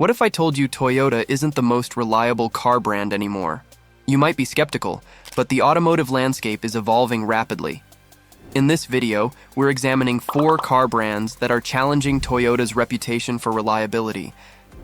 What if I told you Toyota isn't the most reliable car brand anymore? You might be skeptical, but the automotive landscape is evolving rapidly. In this video, we're examining 4 car brands that are challenging Toyota's reputation for reliability.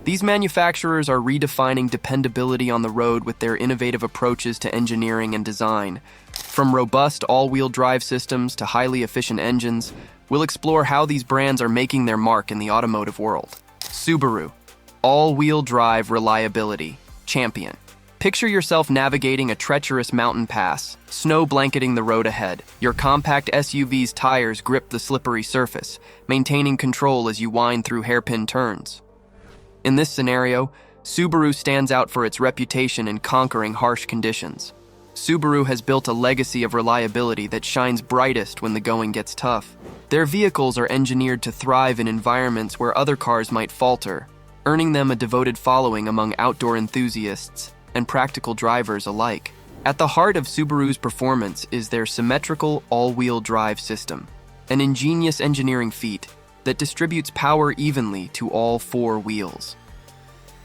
These manufacturers are redefining dependability on the road with their innovative approaches to engineering and design. From robust all-wheel drive systems to highly efficient engines, we'll explore how these brands are making their mark in the automotive world. Subaru. All-wheel drive reliability champion. Picture yourself navigating a treacherous mountain pass, snow blanketing the road ahead. Your compact SUV's tires grip the slippery surface, maintaining control as you wind through hairpin turns. In this scenario, Subaru stands out for its reputation in conquering harsh conditions. Subaru has built a legacy of reliability that shines brightest when the going gets tough. Their vehicles are engineered to thrive in environments where other cars might falter, earning them a devoted following among outdoor enthusiasts and practical drivers alike. At the heart of Subaru's performance is their symmetrical all-wheel drive system, an ingenious engineering feat that distributes power evenly to all 4 wheels.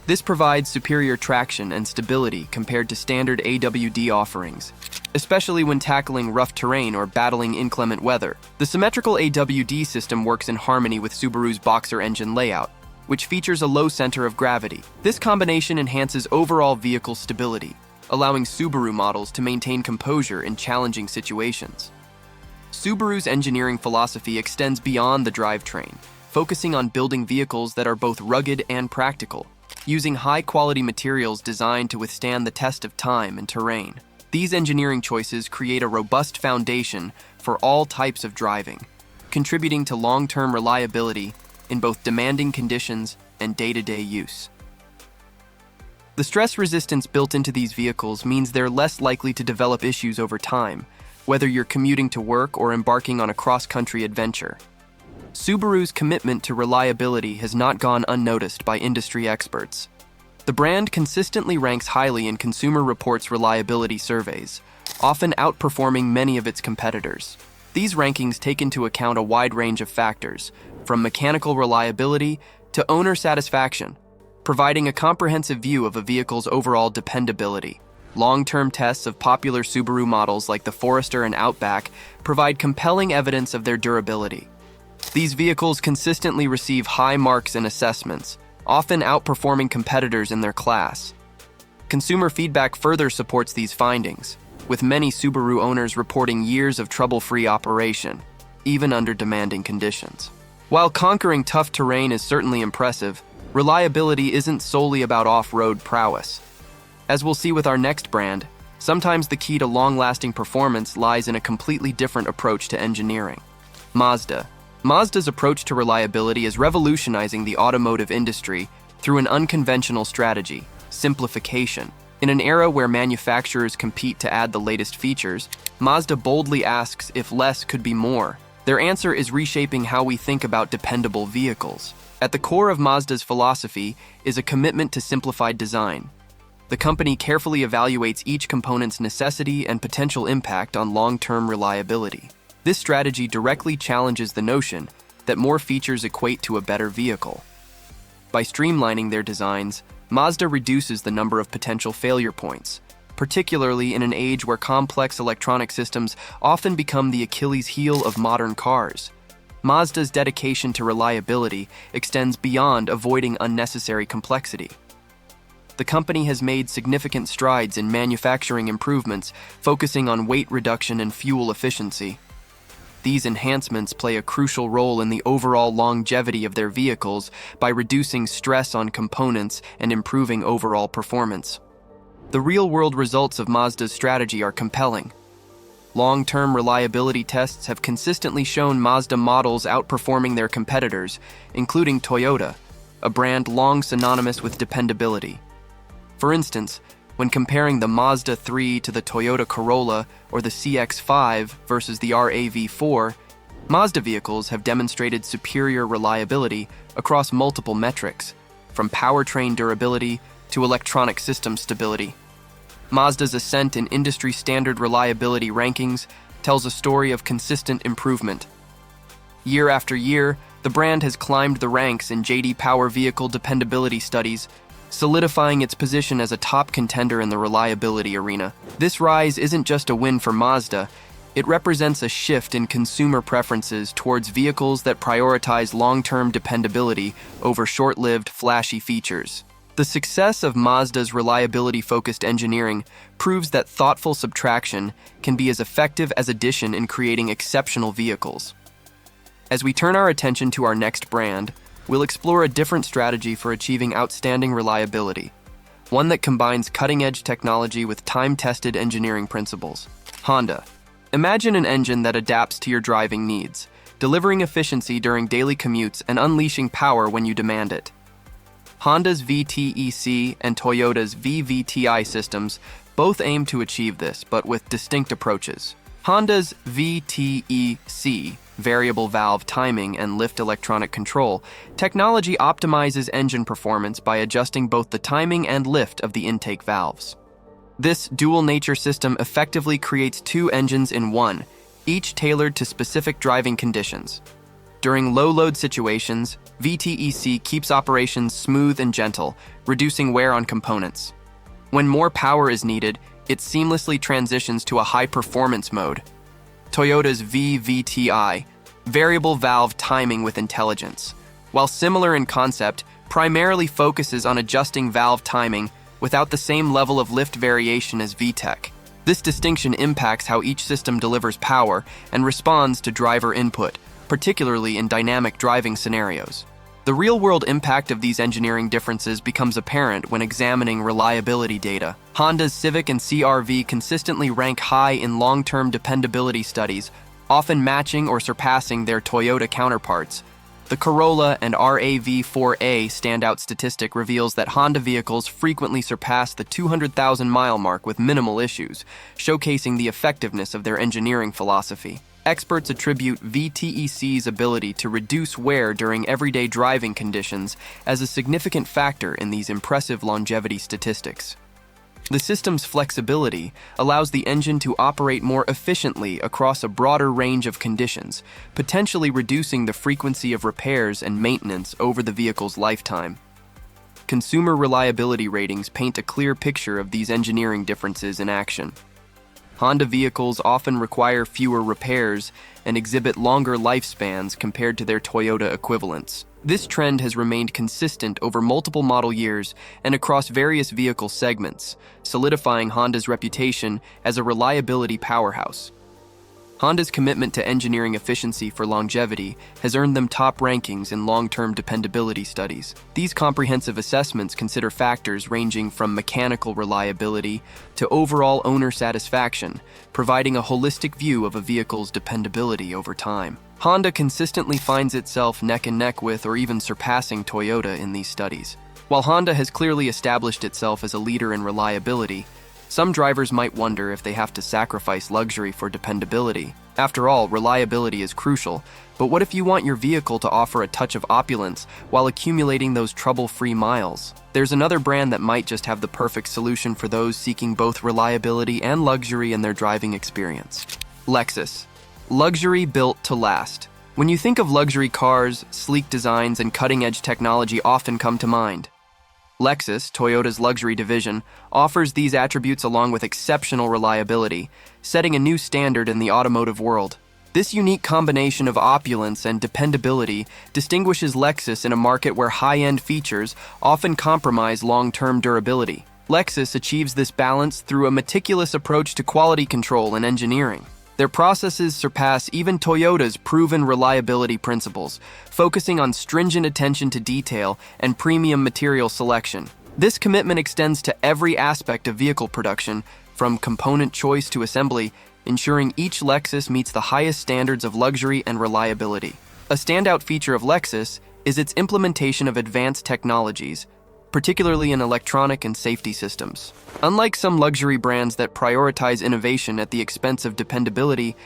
This provides superior traction and stability compared to standard AWD offerings, especially when tackling rough terrain or battling inclement weather. The symmetrical AWD system works in harmony with Subaru's Boxer engine layout, which features a low center of gravity. This combination enhances overall vehicle stability, allowing Subaru models to maintain composure in challenging situations. Subaru's engineering philosophy extends beyond the drivetrain, focusing on building vehicles that are both rugged and practical, using high-quality materials designed to withstand the test of time and terrain. These engineering choices create a robust foundation for all types of driving, contributing to long-term reliability in both demanding conditions and day-to-day use. The stress resistance built into these vehicles means they're less likely to develop issues over time, whether you're commuting to work or embarking on a cross-country adventure. Subaru's commitment to reliability has not gone unnoticed by industry experts. The brand consistently ranks highly in Consumer Reports reliability surveys, often outperforming many of its competitors. These rankings take into account a wide range of factors, from mechanical reliability to owner satisfaction, providing a comprehensive view of a vehicle's overall dependability. Long-term tests of popular Subaru models like the Forester and Outback provide compelling evidence of their durability. These vehicles consistently receive high marks in assessments, often outperforming competitors in their class. Consumer feedback further supports these findings, with many Subaru owners reporting years of trouble-free operation, even under demanding conditions. While conquering tough terrain is certainly impressive, reliability isn't solely about off-road prowess. As we'll see with our next brand, sometimes the key to long-lasting performance lies in a completely different approach to engineering. Mazda. Mazda's approach to reliability is revolutionizing the automotive industry through an unconventional strategy: simplification. In an era where manufacturers compete to add the latest features, Mazda boldly asks if less could be more. Their answer is reshaping how we think about dependable vehicles. At the core of Mazda's philosophy is a commitment to simplified design. The company carefully evaluates each component's necessity and potential impact on long-term reliability. This strategy directly challenges the notion that more features equate to a better vehicle. By streamlining their designs, Mazda reduces the number of potential failure points, particularly in an age where complex electronic systems often become the Achilles heel of modern cars. Mazda's dedication to reliability extends beyond avoiding unnecessary complexity. The company has made significant strides in manufacturing improvements, focusing on weight reduction and fuel efficiency. These enhancements play a crucial role in the overall longevity of their vehicles by reducing stress on components and improving overall performance. The real-world results of Mazda's strategy are compelling. Long-term reliability tests have consistently shown Mazda models outperforming their competitors, including Toyota, a brand long synonymous with dependability. For instance, when comparing the Mazda 3 to the Toyota Corolla or the CX-5 versus the RAV4, Mazda vehicles have demonstrated superior reliability across multiple metrics, from powertrain durability to electronic system stability. Mazda's ascent in industry-standard reliability rankings tells a story of consistent improvement. Year after year, The brand has climbed the ranks in JD Power vehicle dependability studies, solidifying its position as a top contender in the reliability arena. This rise isn't just a win for Mazda, it represents a shift in consumer preferences towards vehicles that prioritize long-term dependability over short-lived, flashy features. The success of Mazda's reliability-focused engineering proves that thoughtful subtraction can be as effective as addition in creating exceptional vehicles. As we turn our attention to our next brand, we'll explore a different strategy for achieving outstanding reliability, one that combines cutting-edge technology with time-tested engineering principles. Honda. Imagine an engine that adapts to your driving needs, delivering efficiency during daily commutes and unleashing power when you demand it. Honda's VTEC and Toyota's VVTi systems both aim to achieve this, but with distinct approaches. Honda's VTEC, variable valve timing and lift electronic control, technology optimizes engine performance by adjusting both the timing and lift of the intake valves. This dual-nature system effectively creates two engines in one, each tailored to specific driving conditions. During low-load situations, VTEC keeps operations smooth and gentle, reducing wear on components. When more power is needed, it seamlessly transitions to a high-performance mode. Toyota's VVTi, variable valve timing with intelligence, while similar in concept, primarily focuses on adjusting valve timing without the same level of lift variation as VTEC. This distinction impacts how each system delivers power and responds to driver input, particularly in dynamic driving scenarios. The real-world impact of these engineering differences becomes apparent when examining reliability data. Honda's Civic and CR-V consistently rank high in long-term dependability studies, often matching or surpassing their Toyota counterparts. The Corolla and RAV4A standout statistic reveals that Honda vehicles frequently surpass the 200,000-mile mark with minimal issues, showcasing the effectiveness of their engineering philosophy. Experts attribute VTEC's ability to reduce wear during everyday driving conditions as a significant factor in these impressive longevity statistics. The system's flexibility allows the engine to operate more efficiently across a broader range of conditions, potentially reducing the frequency of repairs and maintenance over the vehicle's lifetime. Consumer reliability ratings paint a clear picture of these engineering differences in action. Honda vehicles often require fewer repairs and exhibit longer lifespans compared to their Toyota equivalents. This trend has remained consistent over multiple model years and across various vehicle segments, solidifying Honda's reputation as a reliability powerhouse. Honda's commitment to engineering efficiency for longevity has earned them top rankings in long-term dependability studies. These comprehensive assessments consider factors ranging from mechanical reliability to overall owner satisfaction, providing a holistic view of a vehicle's dependability over time. Honda consistently finds itself neck and neck with or even surpassing Toyota in these studies. While Honda has clearly established itself as a leader in reliability, some drivers might wonder if they have to sacrifice luxury for dependability. After all, reliability is crucial, but what if you want your vehicle to offer a touch of opulence while accumulating those trouble-free miles? There's another brand that might just have the perfect solution for those seeking both reliability and luxury in their driving experience. Lexus. Luxury built to last. When you think of luxury cars, sleek designs and cutting-edge technology often come to mind. Lexus, Toyota's luxury division, offers these attributes along with exceptional reliability, setting a new standard in the automotive world. This unique combination of opulence and dependability distinguishes Lexus in a market where high-end features often compromise long-term durability. Lexus achieves this balance through a meticulous approach to quality control and engineering. Their processes surpass even Toyota's proven reliability principles, focusing on stringent attention to detail and premium material selection. This commitment extends to every aspect of vehicle production, from component choice to assembly, ensuring each Lexus meets the highest standards of luxury and reliability. A standout feature of Lexus is its implementation of advanced technologies, particularly in electronic and safety systems. Unlike some luxury brands that prioritize innovation at the expense of dependability,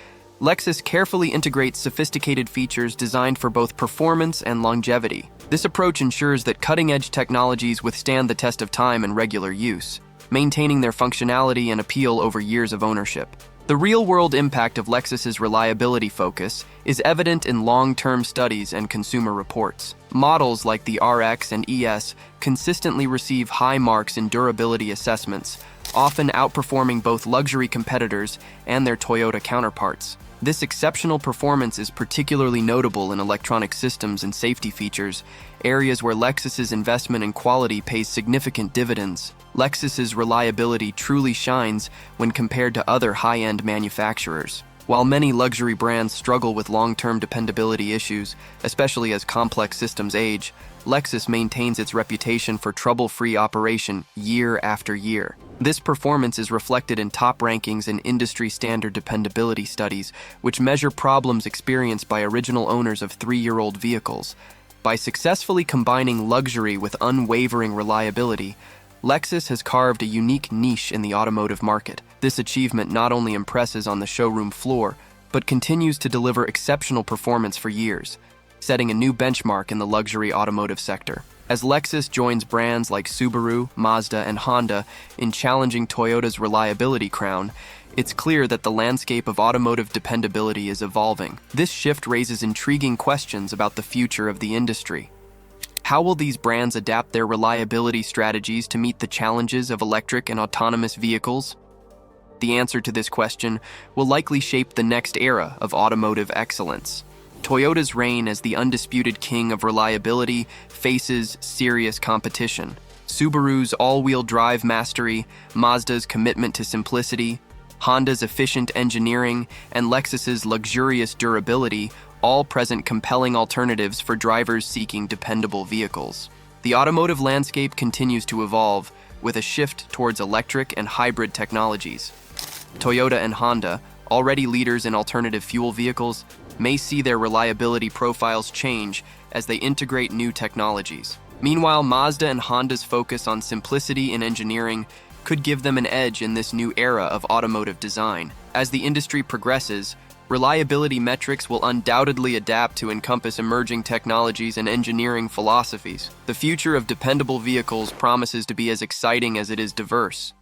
Lexus carefully integrates sophisticated features designed for both performance and longevity. This approach ensures that cutting-edge technologies withstand the test of time and regular use, maintaining their functionality and appeal over years of ownership. The real-world impact of Lexus's reliability focus is evident in long-term studies and consumer reports. Models like the RX and ES consistently receive high marks in durability assessments, often outperforming both luxury competitors and their Toyota counterparts. This exceptional performance is particularly notable in electronic systems and safety features, areas where Lexus's investment in quality pays significant dividends. Lexus's reliability truly shines when compared to other high-end manufacturers. While many luxury brands struggle with long-term dependability issues, especially as complex systems age, Lexus maintains its reputation for trouble-free operation year after year. This performance is reflected in top rankings and industry-standard dependability studies, which measure problems experienced by original owners of 3-year-old vehicles. By successfully combining luxury with unwavering reliability, Lexus has carved a unique niche in the automotive market. This achievement not only impresses on the showroom floor, but continues to deliver exceptional performance for years, setting a new benchmark in the luxury automotive sector. As Lexus joins brands like Subaru, Mazda, and Honda in challenging Toyota's reliability crown, it's clear that the landscape of automotive dependability is evolving. This shift raises intriguing questions about the future of the industry. How will these brands adapt their reliability strategies to meet the challenges of electric and autonomous vehicles? The answer to this question will likely shape the next era of automotive excellence. Toyota's reign as the undisputed king of reliability faces serious competition. Subaru's all-wheel drive mastery, Mazda's commitment to simplicity, Honda's efficient engineering, and Lexus's luxurious durability all present compelling alternatives for drivers seeking dependable vehicles. The automotive landscape continues to evolve, with a shift towards electric and hybrid technologies. Toyota and Honda, already leaders in alternative fuel vehicles, may see their reliability profiles change as they integrate new technologies. Meanwhile, Mazda and Honda's focus on simplicity in engineering could give them an edge in this new era of automotive design. As the industry progresses, reliability metrics will undoubtedly adapt to encompass emerging technologies and engineering philosophies. The future of dependable vehicles promises to be as exciting as it is diverse.